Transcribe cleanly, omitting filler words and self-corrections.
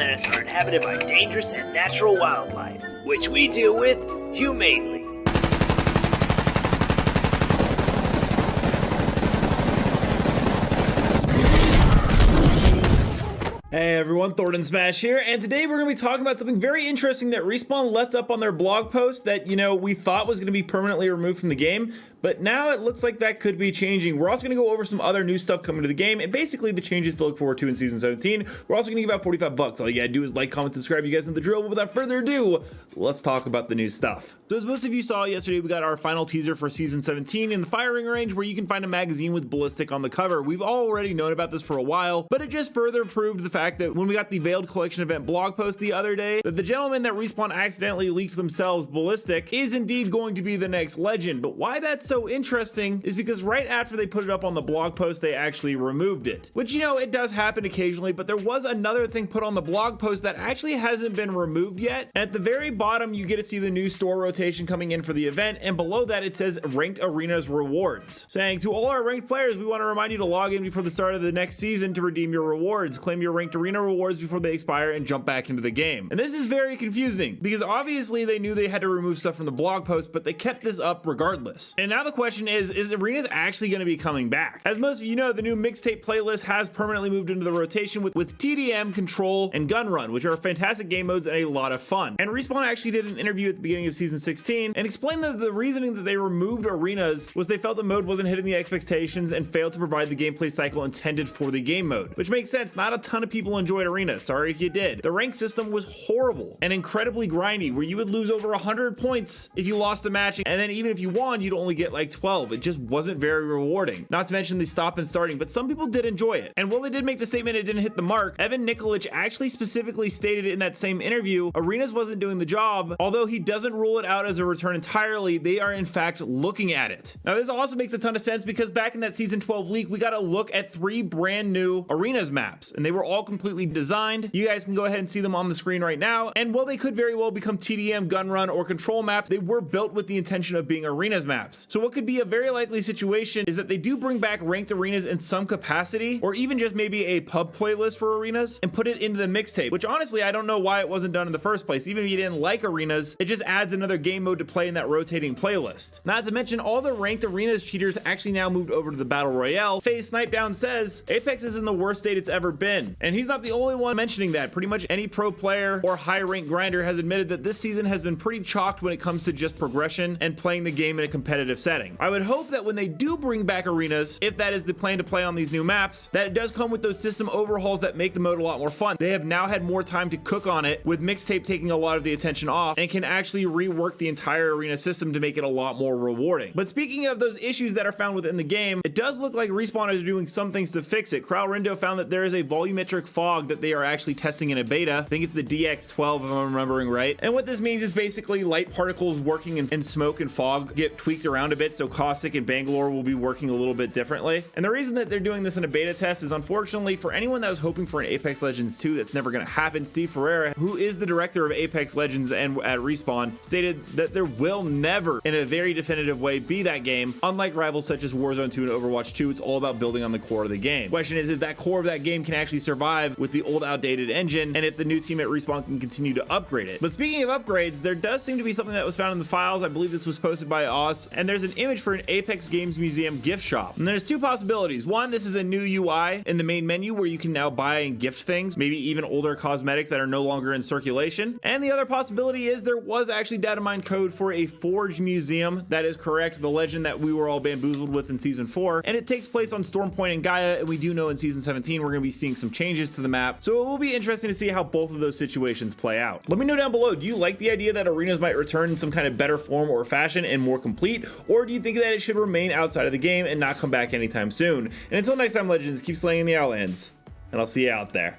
planets are inhabited by dangerous and natural wildlife, which we deal with humanely. Hey everyone, Thordan Smash here, and today we're going to be talking about something very interesting that Respawn left up on their blog post that, we thought was going to be permanently removed from the game, but now it looks like that could be changing. We're also going to go over some other new stuff coming to the game, and basically the changes to look forward to in Season 17. We're also going to give out $45. All you gotta do is like, comment, subscribe. You guys know the drill, but without further ado, let's talk about the new stuff. So as most of you saw yesterday, we got our final teaser for Season 17 in the firing range, where you can find a magazine with Ballistic on the cover. We've already known about this for a while, but it just further proved the fact that when we got the Veiled Collection event blog post the other day, that the gentleman that Respawn accidentally leaked themselves, Ballistic, is indeed going to be the next legend. But why that's so interesting is because right after they put it up on the blog post, they actually removed it. Which, it does happen occasionally, but there was another thing put on the blog post that actually hasn't been removed yet. And at the very bottom, you get to see the new store rotation coming in for the event, and below that it says Ranked Arenas Rewards, saying, to all our ranked players, we want to remind you to log in before the start of the next season to redeem your rewards. Claim your Ranked Arena rewards before they expire and jump back into the game. And this is very confusing because obviously they knew they had to remove stuff from the blog post, but they kept this up regardless. And now the question is Arenas actually going to be coming back? As most of you know, the new mixtape playlist has permanently moved into the rotation with TDM, Control, and Gun Run, which are fantastic game modes and a lot of fun. And Respawn actually did an interview at the beginning of Season 16 and explained that the reasoning that they removed Arenas was they felt the mode wasn't hitting the expectations and failed to provide the gameplay cycle intended for the game mode, which makes sense. Not a ton of people enjoyed Arenas. Sorry if you did. The rank system was horrible and incredibly grindy, where you would lose over 100 points if you lost a match, and then even if you won, you'd only get like 12. It just wasn't very rewarding. Not to mention the stop and starting, but some people did enjoy it. And while they did make the statement it didn't hit the mark, Evan Nikolic actually specifically stated in that same interview, Arenas wasn't doing the job. Although he doesn't rule it out as a return entirely, they are in fact looking at it. Now this also makes a ton of sense because back in that Season 12 leak, we got a look at 3 brand new Arenas maps, and they were all completely designed. You guys can go ahead and see them on the screen right now. And while they could very well become TDM, Gun Run, or Control maps, they were built with the intention of being Arenas maps. So what could be a very likely situation is that they do bring back ranked arenas in some capacity, or even just maybe a pub playlist for arenas and put it into the mixtape, which honestly, I don't know why it wasn't done in the first place. Even if you didn't like arenas, it just adds another game mode to play in that rotating playlist. Not to mention, all the ranked arenas cheaters actually now moved over to the Battle Royale. FaZe Snipedown says, Apex is in the worst state it's ever been. And he's not the only one mentioning that. Pretty much any pro player or high rank grinder has admitted that this season has been pretty chalked when it comes to just progression and playing the game in a competitive setting. I would hope that when they do bring back arenas, if that is the plan to play on these new maps, that it does come with those system overhauls that make the mode a lot more fun. They have now had more time to cook on it, with mixtape taking a lot of the attention off, and can actually rework the entire arena system to make it a lot more rewarding. But speaking of those issues that are found within the game, it does look like Respawn is doing some things to fix it. Kralrindo found that there is a volumetric fog that they are actually testing in a beta. I think it's the DX12 if I'm remembering right. And what this means is basically light particles working in smoke and fog get tweaked around a bit, so Caustic and Bangalore will be working a little bit differently. And the reason that they're doing this in a beta test is, unfortunately, for anyone that was hoping for an Apex Legends 2, that's never going to happen. Steve Ferreira, who is the director of Apex Legends and at Respawn, stated that there will never, in a very definitive way, be that game. Unlike rivals such as Warzone 2 and Overwatch 2, it's all about building on the core of the game. The question is if that core of that game can actually survive with the old outdated engine, and if the new team at Respawn can continue to upgrade it. But speaking of upgrades, there does seem to be something that was found in the files. I believe this was posted by Oz, and there's an image for an Apex Games Museum gift shop. And there's 2 possibilities. One, this is a new UI in the main menu where you can now buy and gift things, maybe even older cosmetics that are no longer in circulation. And the other possibility is there was actually datamine code for a Forge museum. That is correct, the legend that we were all bamboozled with in Season 4. And it takes place on Storm Point and Gaia, and we do know in Season 17 we're going to be seeing some changes to the map. So it will be interesting to see how both of those situations play out. Let me know down below, do you like the idea that arenas might return in some kind of better form or fashion and more complete, or do you think that it should remain outside of the game and not come back anytime soon? And until next time, Legends, keep slaying in the Outlands, and I'll see you out there.